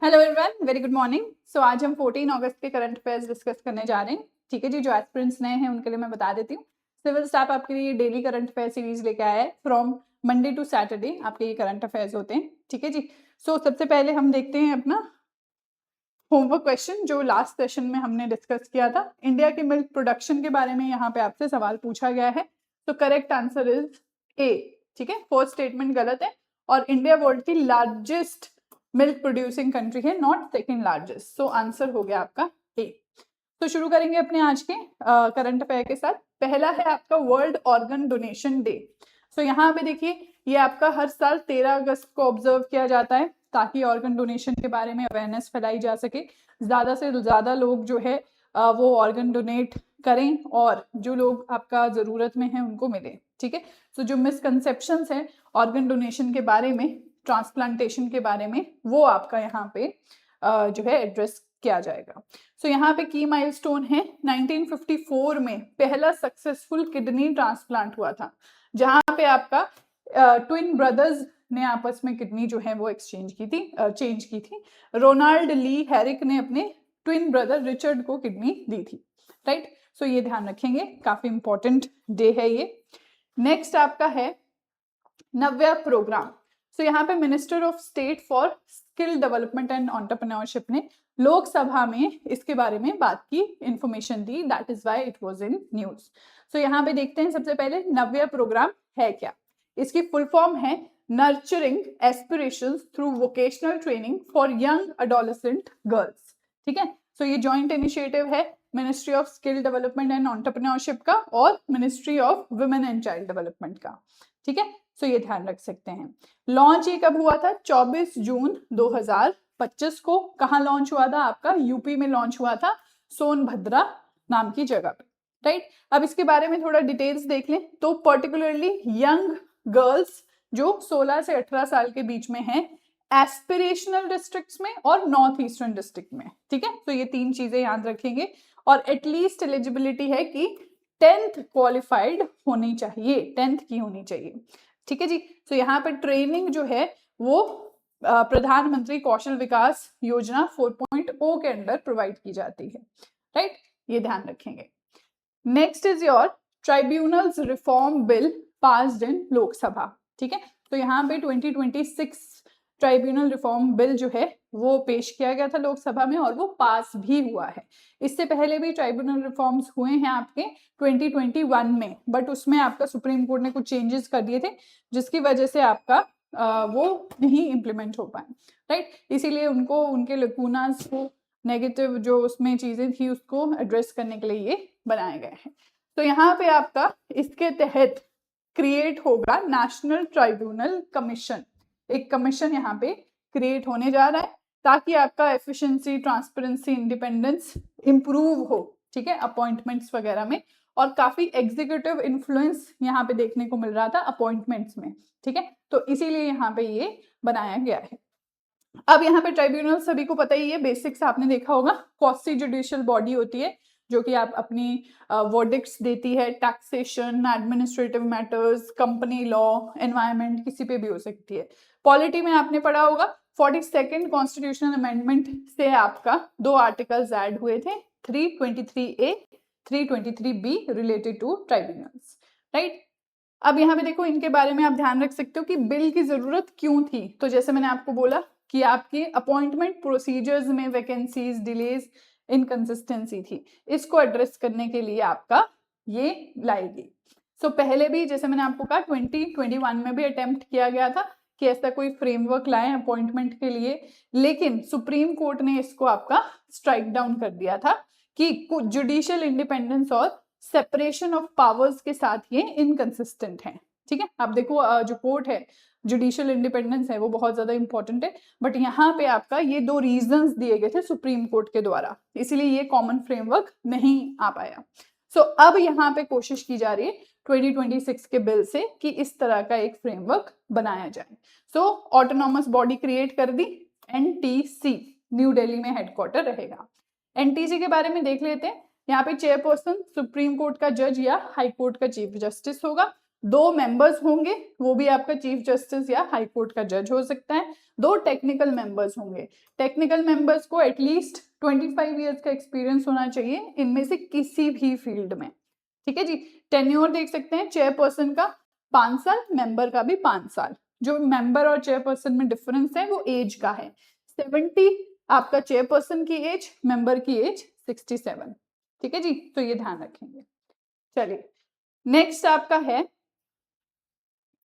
Hello everyone, very good morning. So आज हम 14 अगस्त के करंट अफेयर्स डिस्कस करने जा रहे हैं। ठीक है जी, जो एस्पिरेंट्स नए हैं उनके लिए मैं बता देती हूँ। सिविल स्टाफ आपके लिए डेली करंट अफेयर सीरीज लेके आया है। फ्रॉम मंडे टू सैटरडे आपके ये करंट अफेयर्स होते हैं। ठीक है जी। सो सबसे पहले हम देखते हैं अपना होमवर्क क्वेश्चन जो लास्ट सेशन में हमने डिस्कस किया था। इंडिया के मिल्क प्रोडक्शन के बारे में यहाँ पे आपसे सवाल पूछा गया है। तो करेक्ट आंसर इज ए। ठीक है, फर्स्ट स्टेटमेंट गलत है और इंडिया वर्ल्ड की लार्जेस्ट मिल्क प्रोड्यूसिंग कंट्री है, not second largest. So answer हो गया आपका ए। तो शुरू करेंगे अपने आज के करंट अफेयर के साथ। पहला है आपका वर्ल्ड ऑर्गन डोनेशन डे। सो यहाँ पे देखिए, ये आपका हर साल 13 अगस्त को ऑब्जर्व किया जाता है ताकि ऑर्गन डोनेशन के बारे में अवेयरनेस फैलाई जा सके, ज्यादा से ज्यादा लोग जो है वो ऑर्गन डोनेट करें और जो लोग आपका जरूरत में है उनको मिले। ठीक है, तो जो मिसकंसेप्शंस है ऑर्गन डोनेशन के बारे में, ट्रांसप्लांटेशन के बारे में, वो आपका यहाँ पे जो है एड्रेस किया जाएगा। सो यहाँ पे की माइलस्टोन है 1954 में पहला सक्सेसफुल किडनी ट्रांसप्लांट हुआ था, जहां पे आपका ट्विन ब्रदर्स ने आपस में किडनी जो है वो एक्सचेंज की थी, चेंज की थी। रोनाल्ड ली हैरिक ने अपने ट्विन ब्रदर रिचर्ड को किडनी दी थी। राइट, सो ये ध्यान रखेंगे, काफी इंपॉर्टेंट डे है ये। नेक्स्ट आपका है नव्या प्रोग्राम। सो यहाँ पे minister of state for skill development and entrepreneurship ने लोकसभा में इसके बारे में बात की, इंफॉर्मेशन दी, that is why it was in news. So यहाँ पे देखते हैं सबसे पहले नव्या प्रोग्राम है क्या। इसकी फुल फॉर्म है nurturing aspirations through vocational training for young adolescent girls. ठीक है, सो ये जॉइंट इनिशिएटिव है ministry of skill development and entrepreneurship का और ministry of women and child development का। ठीक है, सो ये ध्यान रख सकते हैं। लॉन्च ये कब हुआ था? 24 जून 2025 को। कहाँ लॉन्च हुआ था? आपका यूपी में लॉन्च हुआ था, सोनभद्रा नाम की जगह पे। राइट, अब इसके बारे में थोड़ा डिटेल्स देख लें तो पर्टिकुलरली यंग गर्ल्स जो 16 से 18 साल के बीच में हैं, एस्पिरेशनल डिस्ट्रिक्ट्स में और नॉर्थ ईस्टर्न डिस्ट्रिक्ट में। ठीक है, तो ये तीन चीजें याद रखेंगे। और एटलीस्ट एलिजिबिलिटी है कि 10th क्वालिफाइड होनी चाहिए, 10th की होनी चाहिए। ठीक है जी, तो यहाँ पे ट्रेनिंग जो है वो प्रधानमंत्री कौशल विकास योजना 4.0 के अंडर प्रोवाइड की जाती है। राइट, ये ध्यान रखेंगे। Next is your tribunals reform bill passed in Lok Sabha. ठीक है, तो यहाँ पे 2026 ट्राइब्यूनल रिफॉर्म बिल जो है वो पेश किया गया था लोकसभा में और वो पास भी हुआ है। इससे पहले भी ट्राइब्यूनल रिफॉर्म्स हुए हैं आपके 2021 में, बट उसमें आपका सुप्रीम कोर्ट ने कुछ चेंजेस कर दिए थे जिसकी वजह से आपका वो नहीं इम्प्लीमेंट हो पाए। राइट, इसीलिए उनको उनके लकूनास को, नेगेटिव जो उसमें चीजें थी उसको एड्रेस करने के लिए ये बनाया गया है। तो यहाँ पे आपका इसके तहत क्रिएट होगा नेशनल ट्राइब्यूनल कमीशन। एक कमीशन यहाँ पे क्रिएट होने जा रहा है ताकि आपका एफिशिएंसी, ट्रांसपेरेंसी, इंडिपेंडेंस इंप्रूव हो। ठीक है, अपॉइंटमेंट्स वगैरह में, और काफी एग्जीक्यूटिव इन्फ्लुएंस यहाँ पे देखने को मिल रहा था अपॉइंटमेंट्स में। ठीक है, तो इसीलिए यहाँ पे ये बनाया गया है। अब यहाँ पे ट्राइब्यूनल सभी को पता ही है, बेसिक्स आपने देखा होगा, क्वासी जुडिशियल बॉडी होती है जो कि आप अपनी वर्डिक्ट्स देती है, taxation, administrative matters, company law, environment, किसी पे भी हो सकती है। पॉलिटी में आपने पढ़ा होगा 42nd कॉन्स्टिट्यूशनल अमेंडमेंट से आपका 2 आर्टिकल्स ऐड हुए थे, 323A, 323B related to tribunals. Right, अब यहाँ पे देखो, इनके बारे में आप ध्यान रख सकते हो कि बिल की जरूरत क्यों थी। तो जैसे मैंने आपको बोला कि आपके अपॉइंटमेंट प्रोसीजर्स में वैकेंसीज, डिलेज, इनकंसिस्टेंसी थी, इसको एड्रेस करने के लिए आपका ये लाएगी। सो पहले भी जैसे मैंने आपको कहा 2021 में भी अटेम्प्ट किया गया था कि ऐसा कोई फ्रेमवर्क लाए अपॉइंटमेंट के लिए, लेकिन सुप्रीम कोर्ट ने इसको आपका स्ट्राइक डाउन कर दिया था कि जुडिशियल इंडिपेंडेंस और सेपरेशन ऑफ पावर्स के साथ ये इनकंसिस्टेंट है। ठीक है, आप देखो जो कोर्ट है, जुडिशियल इंडिपेंडेंस है, वो बहुत ज्यादा इंपॉर्टेंट है, बट यहाँ पे आपका ये 2 रीजंस दिए गए थे सुप्रीम कोर्ट के द्वारा, इसीलिए ये कॉमन फ्रेमवर्क नहीं आ पाया। सो अब यहाँ पे कोशिश की जा रही है 2026 के बिल से कि इस तरह का एक फ्रेमवर्क बनाया जाए। सो ऑटोनॉमस बॉडी क्रिएट कर दी, NTC, न्यू दिल्ली में हेडक्वार्टर रहेगा। NTC के बारे में देख लेते हैं। यहाँ पे चेयरपर्सन सुप्रीम कोर्ट का जज या हाई कोर्ट का चीफ जस्टिस होगा 2 मेंबर्स होंगे, वो भी आपका चीफ जस्टिस या हाई कोर्ट का जज हो सकता है। 2 टेक्निकल मेंबर्स होंगे। टेक्निकल मेंबर्स को एटलीस्ट 25 ईयर्स का एक्सपीरियंस होना चाहिए इनमें से किसी भी फील्ड में। ठीक है जी। टेन्योर देख सकते हैं, चेयरपर्सन का 5 साल, मेंबर का भी 5 साल। जो मेंबर और चेयरपर्सन में डिफरेंस है वो एज का है। 70 आपका चेयरपर्सन की एज, मेंबर की एज 67। ठीक है जी, तो ये ध्यान रखेंगे। चलिए नेक्स्ट आपका है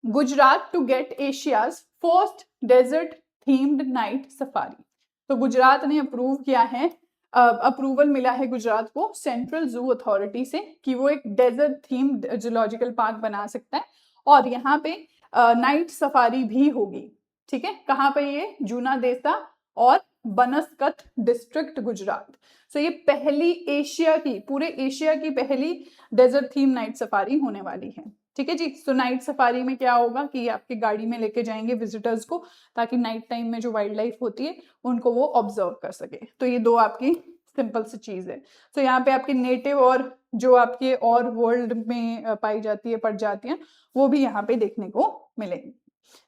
Gujarat to get Asia's first desert themed night safari. तो गुजरात ने अप्रूव किया है, अप्रूवल मिला है गुजरात को सेंट्रल जू अथॉरिटी से कि वो एक डेजर्ट थीम्ड जूलॉजिकल पार्क बना सकता है और यहाँ पे नाइट सफारी भी होगी। ठीक है, कहाँ पे? ये जूना देसा और बनसकत डिस्ट्रिक्ट गुजरात। सो ये पहली एशिया की, पूरे एशिया की पहली डेजर्ट थीम नाइट सफारी होने वाली है। ठीक है जी। सो नाइट सफारी में क्या होगा कि आपकी गाड़ी में लेके जाएंगे विजिटर्स को, ताकि नाइट टाइम में जो वाइल्ड लाइफ होती है उनको वो ऑब्जर्व कर सके। तो ये 2 आपकी सिंपल सी चीज है। तो यहाँ पे आपकी नेटिव और जो आपके और वर्ल्ड में पाई जाती है प्रजातियां, वो भी यहाँ पे देखने को मिलेंगी।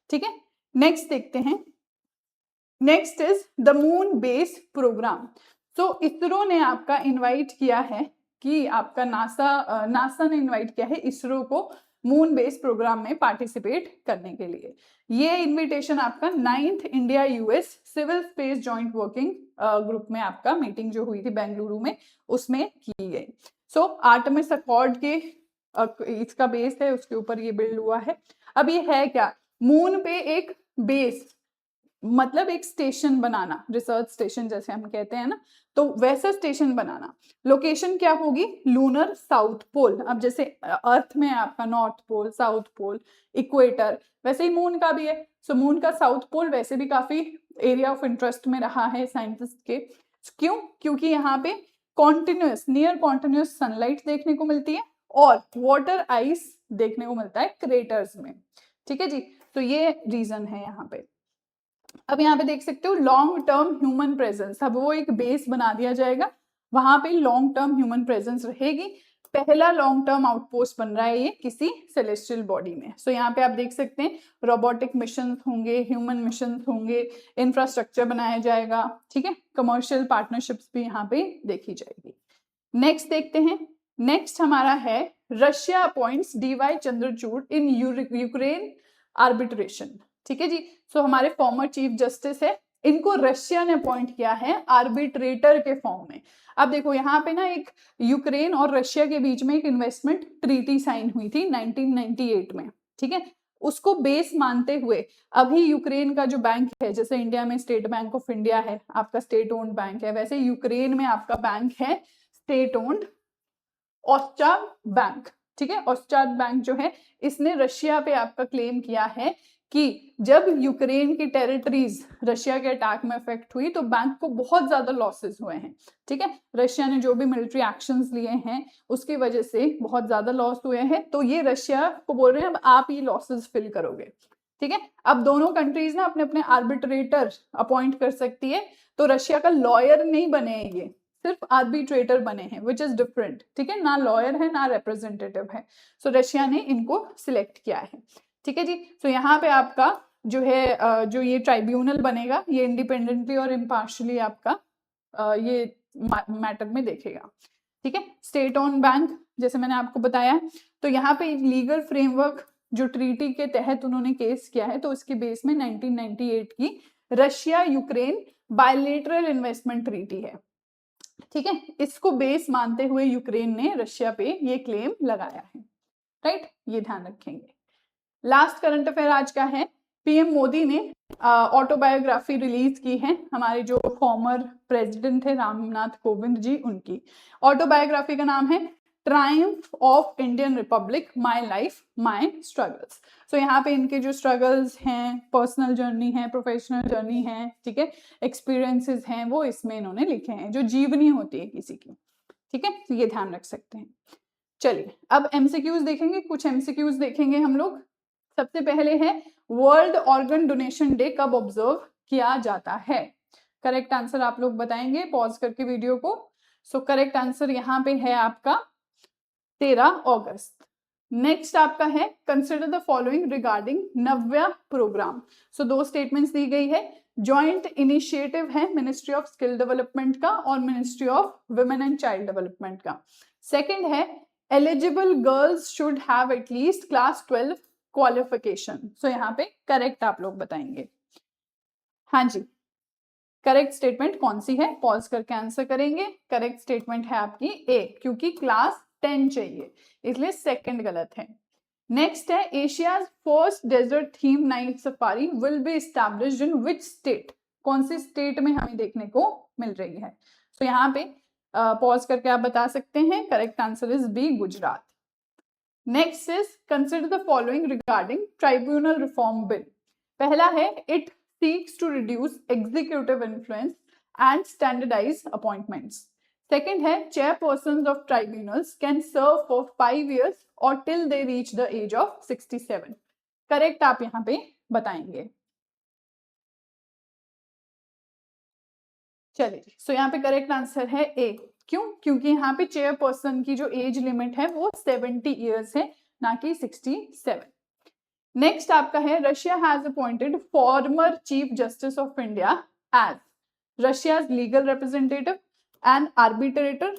ठीक है, नेक्स्ट देखते हैं। Next is the moon base programme. तो इसरो ने आपका इनवाइट किया है कि आपका नासा ने इनवाइट किया है इसरो को मून बेस प्रोग्राम में पार्टिसिपेट करने के लिए। ये इनविटेशन आपका 9th India US civil space joint working group में आपका मीटिंग जो हुई थी बेंगलुरु में, उसमें की गई। सो आर्टेमिस अकॉर्ड के इसका बेस है, उसके ऊपर ये बिल्ड हुआ है। अब ये है क्या? मून पे एक बेस, मतलब एक स्टेशन बनाना, रिसर्च स्टेशन जैसे हम कहते हैं ना, तो वैसा स्टेशन बनाना। लोकेशन क्या होगी? Lunar south pole. अब जैसे अर्थ में आपका north pole, south pole, equator, वैसे ही मून का भी है। सो मून का साउथ पोल वैसे भी काफी एरिया ऑफ इंटरेस्ट में रहा है साइंटिस्ट के। क्यों? क्योंकि यहाँ पे कॉन्टिन्यूस, नियर कॉन्टिन्यूस सनलाइट देखने को मिलती है और वाटर आइस देखने को मिलता है क्रेटर्स में। ठीक है जी, तो ये रीजन है यहाँ पे। अब यहाँ पे देख सकते हो लॉन्ग टर्म ह्यूमन प्रेजेंस, अब वो एक बेस बना दिया जाएगा, वहां पे लॉन्ग टर्म ह्यूमन प्रेजेंस रहेगी। पहला लॉन्ग टर्म आउटपोस्ट बन रहा है ये किसी सेलेस्टियल बॉडी में। सो यहाँ पे आप देख सकते हैं रोबोटिक मिशन होंगे, ह्यूमन मिशन होंगे, इंफ्रास्ट्रक्चर बनाया जाएगा। ठीक है, कमर्शियल पार्टनरशिप्स भी यहाँ पे देखी जाएगी। नेक्स्ट देखते हैं। नेक्स्ट हमारा है Russia appoints DY Chandrachud in Ukraine arbitration. ठीक है जी, सो हमारे फॉर्मर चीफ जस्टिस है, इनको रशिया ने अपॉइंट किया है आर्बिट्रेटर के फॉर्म में। अब देखो यहाँ पे ना एक यूक्रेन और रशिया के बीच में एक इन्वेस्टमेंट ट्रीटी साइन हुई थी 1998 में। ठीक है, उसको बेस मानते हुए अभी यूक्रेन का जो बैंक है, जैसे इंडिया में स्टेट बैंक ऑफ इंडिया है आपका स्टेट ओन्ड बैंक है, वैसे यूक्रेन में आपका बैंक है स्टेट ओन्ड ऑस्चाद बैंक। ठीक है, ऑस्चाद बैंक जो है इसने रशिया पे आपका क्लेम किया है कि जब यूक्रेन की टेरिटरीज रशिया के अटैक में इफेक्ट हुई तो बैंक को बहुत ज्यादा लॉसेस हुए हैं। ठीक है, रशिया ने जो भी मिलिट्री एक्शंस लिए हैं उसकी वजह से बहुत ज्यादा लॉस हुए हैं, तो ये रशिया को बोल रहे हैं अब आप ये लॉसेस फिल करोगे। ठीक है, अब दोनों कंट्रीज ना अपने अपने आर्बिट्रेटर अपॉइंट कर सकती है, तो रशिया का लॉयर नहीं बने ये, सिर्फ आर्बिट्रेटर बने हैं, विच इज डिफरेंट। ठीक है, ना लॉयर है ना रिप्रेजेंटेटिव है। सो रशिया ने इनको सिलेक्ट किया है। ठीक है जी, तो यहाँ पे आपका जो है जो ये ट्राइब्यूनल बनेगा ये इंडिपेंडेंटली और इम्पार्शली आपका ये मैटर में देखेगा। ठीक है, स्टेट ओन बैंक जैसे मैंने आपको बताया, तो यहाँ पे लीगल फ्रेमवर्क जो ट्रीटी के तहत उन्होंने केस किया है, तो उसके बेस में 1998 की Russia Ukraine bilateral investment treaty है। ठीक है, इसको बेस मानते हुए यूक्रेन ने रशिया पे ये क्लेम लगाया है। राइट, ये ध्यान रखेंगे। लास्ट करंट अफेयर आज का है, पीएम मोदी ने ऑटोबायोग्राफी रिलीज की है, हमारे जो फॉर्मर प्रेसिडेंट है रामनाथ कोविंद जी, उनकी ऑटोबायोग्राफी का नाम है triumph of Indian republic, my life my struggles. So यहाँ पे इनके जो स्ट्रगल्स हैं, पर्सनल जर्नी है, प्रोफेशनल जर्नी है, ठीक है, एक्सपीरियंसेस हैं, वो इसमें इन्होंने लिखे हैं, जो जीवनी होती है किसी की। ठीक है, तो ये ध्यान रख सकते हैं। चलिए अब एमसीक्यूज देखेंगे, कुछ एमसीक्यूज देखेंगे हम लोग। सबसे पहले है वर्ल्ड ऑर्गन डोनेशन डे कब ऑब्जर्व किया जाता है? करेक्ट आंसर आप लोग बताएंगे पॉज करके वीडियो को। सो करेक्ट आंसर यहाँ पे है आपका 13 अगस्त। नेक्स्ट आपका है consider the following regarding Navya program. So 2 statements दी गई है। जॉइंट इनिशिएटिव है मिनिस्ट्री ऑफ स्किल डेवलपमेंट का और ministry of women and child development का। सेकंड है eligible girls should have at least class 12 qualification. So यहाँ पे करेक्ट आप लोग बताएंगे। हाँ जी, करेक्ट स्टेटमेंट कौन सी है, पॉज करके आंसर करेंगे। करेक्ट स्टेटमेंट है आपकी ए, क्योंकि क्लास 10 चाहिए, इसलिए सेकंड गलत है। नेक्स्ट है Asia's first desert theme night safari will be established in which state. कौन सी स्टेट में हमें देखने को मिल रही है। तो यहाँ पे पॉज करके आप बता सकते हैं। Correct answer is B, Gujarat. Next is consider the following regarding tribunal reform bill. पहला है it seeks to reduce executive influence and standardize appointments. Second है chairpersons of tribunals can serve for 5 years or till they reach the age of 67. Correct आप यहाँ पे बताएंगे। चलिए, सो यहाँ पे करेक्ट आंसर है ए। क्यों? क्योंकि यहाँ पे चेयरपर्सन की जो एज लिमिट है वो 70 इयर्स है, ना कि 67। नेक्स्ट आपका है Russia has appointed former chief justice of India as Russia's legal representative and arbitrator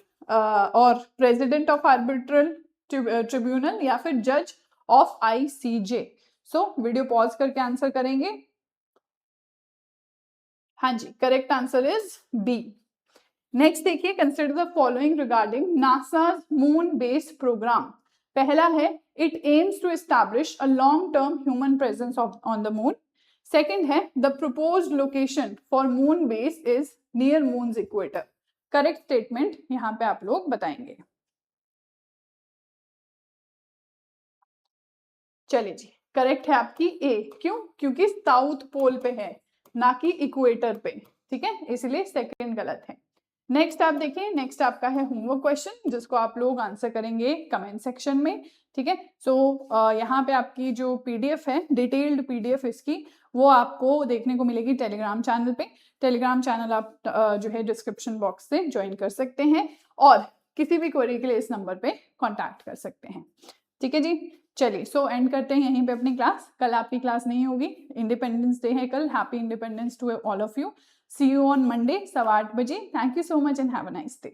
और प्रेसिडेंट ऑफ आर्बिट्रल ट्रिब्यूनल या फिर जज of ICJ। So video pause करके आंसर करेंगे। हाँ जी, correct answer is B. Next देखिए consider the following regarding NASA's moon based program. पहला है it aims to establish a long term human presence on the moon. Second है the proposed location for moon base is near moons equator. Correct statement यहाँ पे आप लोग बताएंगे। चलिए जी, correct है आपकी ए। क्यों? क्योंकि साउथ पोल पे है, ना कि इक्वेटर पे। ठीक है, इसलिए सेकंड गलत है। नेक्स्ट आप देखिए, नेक्स्ट आपका है होमवर्क क्वेश्चन, जिसको आप लोग आंसर करेंगे कमेंट सेक्शन में। ठीक है, सो यहाँ पे आपकी जो PDF है, डिटेल्ड PDF इसकी, वो आपको देखने को मिलेगी टेलीग्राम चैनल पे। टेलीग्राम चैनल आप जो है डिस्क्रिप्शन बॉक्स से ज्वाइन कर सकते हैं और किसी भी क्वेरी के लिए इस नंबर पे कांटेक्ट कर सकते हैं। ठीक है जी, चलिए सो एंड करते हैं यहीं पे अपनी क्लास। कल आपकी क्लास नहीं होगी, इंडिपेंडेंस डे है कल। Happy independence to all of you. See you on Monday, 8:15 बजे। Thank you so much and have a nice day.